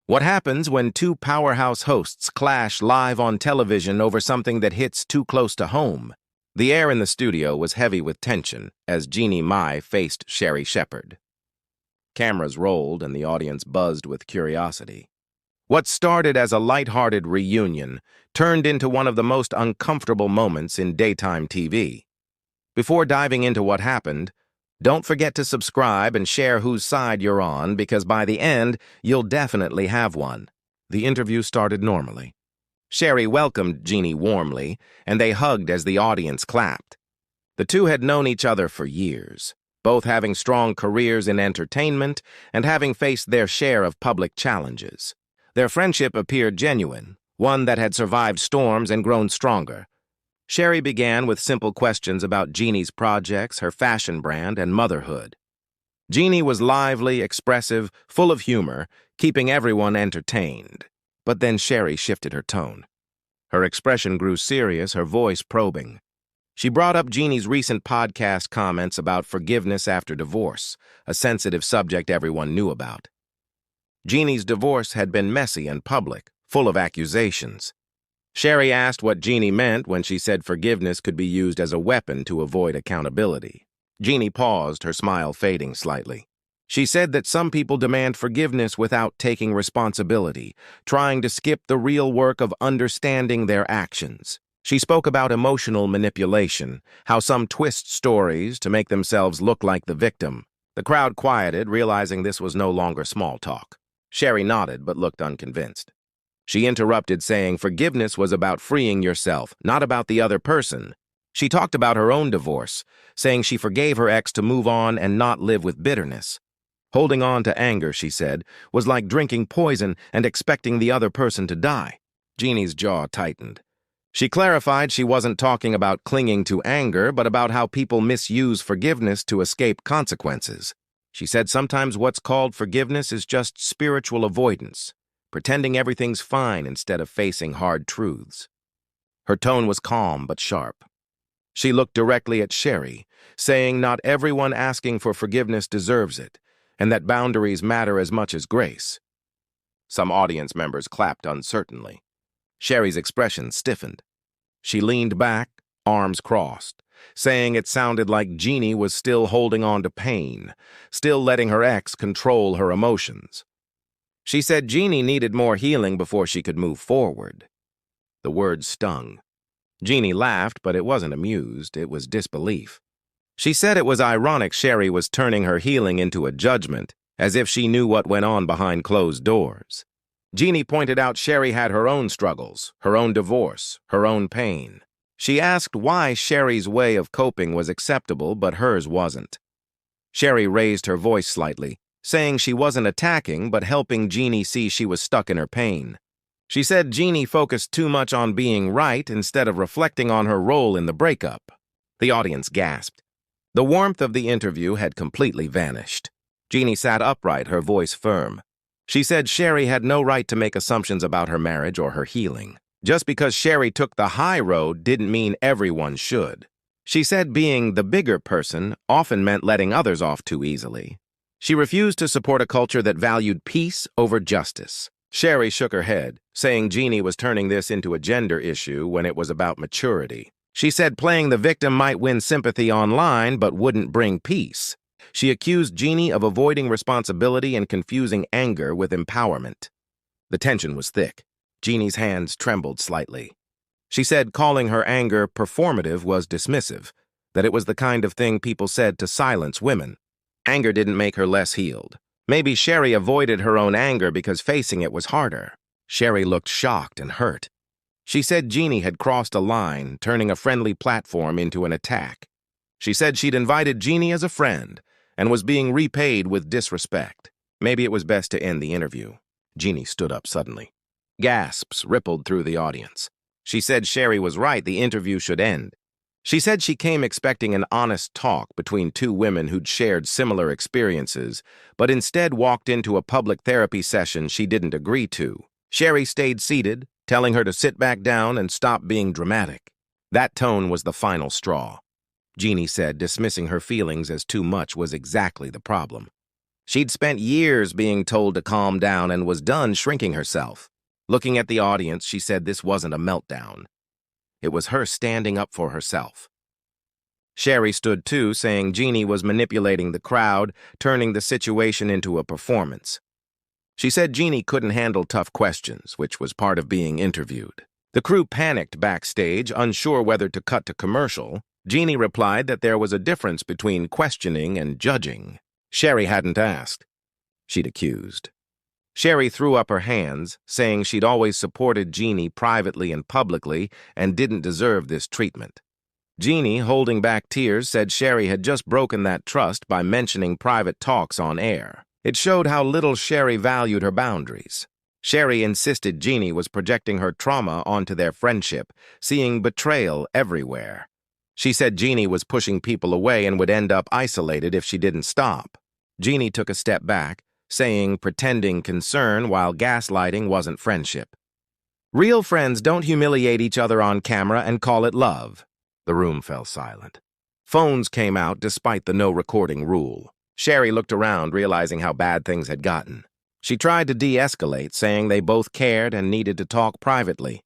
What happens when two powerhouse hosts clash live on television over something that hits too close to home? The air in the studio was heavy with tension as Jeannie Mai faced Sherri Shepherd. Cameras rolled and the audience buzzed with curiosity. What started as a light-hearted reunion turned into one of the most uncomfortable moments in daytime TV. Before diving into what happened, don't forget to subscribe and share whose side you're on, because by the end, you'll definitely have one. The interview started normally. Sherri welcomed Jeannie warmly, and they hugged as the audience clapped. The two had known each other for years, both having strong careers in entertainment and having faced their share of public challenges. Their friendship appeared genuine, one that had survived storms and grown stronger. Sherri began with simple questions about Jeannie's projects, her fashion brand, and motherhood. Jeannie was lively, expressive, full of humor, keeping everyone entertained. But then Sherri shifted her tone. Her expression grew serious, her voice probing. She brought up Jeannie's recent podcast comments about forgiveness after divorce, a sensitive subject everyone knew about. Jeannie's divorce had been messy and public, full of accusations. Sherri asked what Jeannie meant when she said forgiveness could be used as a weapon to avoid accountability. Jeannie paused, her smile fading slightly. She said that some people demand forgiveness without taking responsibility, trying to skip the real work of understanding their actions. She spoke about emotional manipulation, how some twist stories to make themselves look like the victim. The crowd quieted, realizing this was no longer small talk. Sherri nodded but looked unconvinced. She interrupted, saying forgiveness was about freeing yourself, not about the other person. She talked about her own divorce, saying she forgave her ex to move on and not live with bitterness. Holding on to anger, she said, was like drinking poison and expecting the other person to die. Jeannie's jaw tightened. She clarified she wasn't talking about clinging to anger, but about how people misuse forgiveness to escape consequences. She said sometimes what's called forgiveness is just spiritual avoidance, pretending everything's fine instead of facing hard truths. Her tone was calm but sharp. She looked directly at Sherri, saying not everyone asking for forgiveness deserves it, and that boundaries matter as much as grace. Some audience members clapped uncertainly. Sherri's expression stiffened. She leaned back, arms crossed, saying it sounded like Jeannie was still holding on to pain, still letting her ex control her emotions. She said Jeannie needed more healing before she could move forward. The words stung. Jeannie laughed, but it wasn't amused, it was disbelief. She said it was ironic Sherri was turning her healing into a judgment, as if she knew what went on behind closed doors. Jeannie pointed out Sherri had her own struggles, her own divorce, her own pain. She asked why Sherri's way of coping was acceptable, but hers wasn't. Sherri raised her voice slightly, saying she wasn't attacking but helping Jeannie see she was stuck in her pain. She said Jeannie focused too much on being right instead of reflecting on her role in the breakup. The audience gasped. The warmth of the interview had completely vanished. Jeannie sat upright, her voice firm. She said Sherri had no right to make assumptions about her marriage or her healing. Just because Sherri took the high road didn't mean everyone should. She said being the bigger person often meant letting others off too easily. She refused to support a culture that valued peace over justice. Sherri shook her head, saying Jeannie was turning this into a gender issue when it was about maturity. She said playing the victim might win sympathy online but wouldn't bring peace. She accused Jeannie of avoiding responsibility and confusing anger with empowerment. The tension was thick. Jeannie's hands trembled slightly. She said calling her anger performative was dismissive, that it was the kind of thing people said to silence women. Anger didn't make her less healed. Maybe Sherri avoided her own anger because facing it was harder. Sherri looked shocked and hurt. She said Jeannie had crossed a line, turning a friendly platform into an attack. She said she'd invited Jeannie as a friend and was being repaid with disrespect. Maybe it was best to end the interview. Jeannie stood up suddenly. Gasps rippled through the audience. She said Sherri was right, the interview should end. She said she came expecting an honest talk between two women who'd shared similar experiences, but instead walked into a public therapy session she didn't agree to. Sherri stayed seated, telling her to sit back down and stop being dramatic. That tone was the final straw. Jeannie said dismissing her feelings as too much was exactly the problem. She'd spent years being told to calm down and was done shrinking herself. Looking at the audience, she said this wasn't a meltdown. It was her standing up for herself. Sherri stood too, saying Jeannie was manipulating the crowd, turning the situation into a performance. She said Jeannie couldn't handle tough questions, which was part of being interviewed. The crew panicked backstage, unsure whether to cut to commercial. Jeannie replied that there was a difference between questioning and judging. Sherri hadn't asked. She'd accused. Sherri threw up her hands, saying she'd always supported Jeannie privately and publicly and didn't deserve this treatment. Jeannie, holding back tears, said Sherri had just broken that trust by mentioning private talks on air. It showed how little Sherri valued her boundaries. Sherri insisted Jeannie was projecting her trauma onto their friendship, seeing betrayal everywhere. She said Jeannie was pushing people away and would end up isolated if she didn't stop. Jeannie took a step back, saying pretending concern while gaslighting wasn't friendship. Real friends don't humiliate each other on camera and call it love. The room fell silent. Phones came out despite the no recording rule. Sherri looked around, realizing how bad things had gotten. She tried to de-escalate, saying they both cared and needed to talk privately.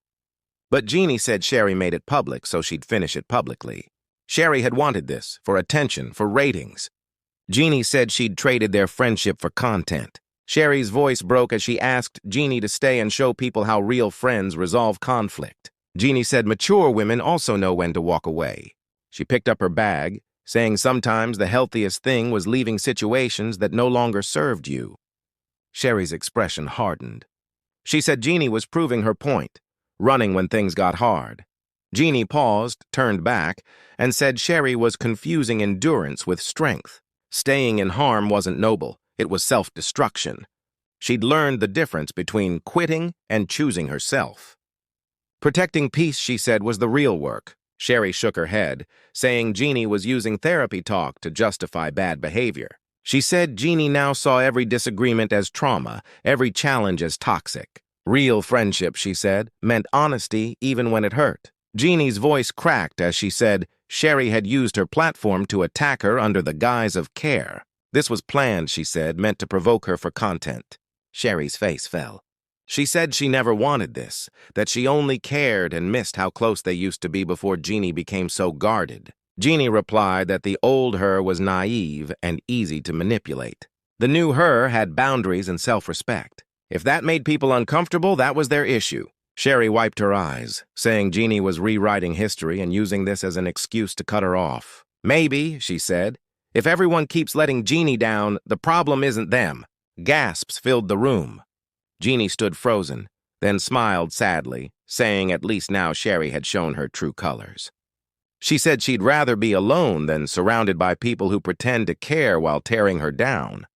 But Jeannie said Sherri made it public, so she'd finish it publicly. Sherri had wanted this, for attention, for ratings. Jeannie said she'd traded their friendship for content. Sherri's voice broke as she asked Jeannie to stay and show people how real friends resolve conflict. Jeannie said mature women also know when to walk away. She picked up her bag, saying sometimes the healthiest thing was leaving situations that no longer served you. Sherri's expression hardened. She said Jeannie was proving her point, running when things got hard. Jeannie paused, turned back, and said Sherri was confusing endurance with strength. Staying in harm wasn't noble, it was self-destruction. She'd learned the difference between quitting and choosing herself. Protecting peace, she said, was the real work. Sherri shook her head, saying Jeannie was using therapy talk to justify bad behavior. She said Jeannie now saw every disagreement as trauma, every challenge as toxic. Real friendship, she said, meant honesty even when it hurt. Jeannie's voice cracked as she said Sherri had used her platform to attack her under the guise of care. This was planned, she said, meant to provoke her for content. Sherri's face fell. She said she never wanted this, that she only cared and missed how close they used to be before Jeannie became so guarded. Jeannie replied that the old her was naive and easy to manipulate. The new her had boundaries and self-respect. If that made people uncomfortable, that was their issue. Sherri wiped her eyes, saying Jeannie was rewriting history and using this as an excuse to cut her off. Maybe, she said, if everyone keeps letting Jeannie down, the problem isn't them. Gasps filled the room. Jeannie stood frozen, then smiled sadly, saying at least now Sherri had shown her true colors. She said she'd rather be alone than surrounded by people who pretend to care while tearing her down.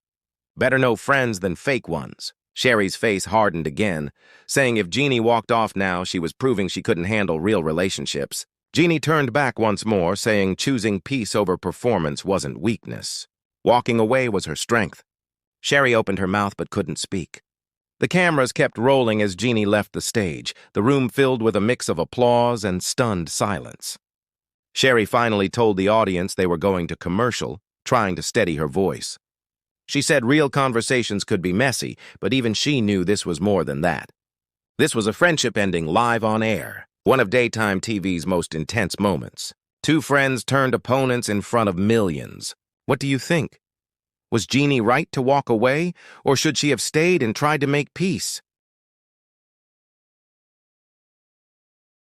Better know friends than fake ones. Sherri's face hardened again, saying if Jeannie walked off now, she was proving she couldn't handle real relationships. Jeannie turned back once more, saying choosing peace over performance wasn't weakness. Walking away was her strength. Sherri opened her mouth but couldn't speak. The cameras kept rolling as Jeannie left the stage, the room filled with a mix of applause and stunned silence. Sherri finally told the audience they were going to commercial, trying to steady her voice. She said real conversations could be messy, but even she knew this was more than that. This was a friendship ending live on air, one of daytime TV's most intense moments. Two friends turned opponents in front of millions. What do you think? Was Jeannie right to walk away, or should she have stayed and tried to make peace?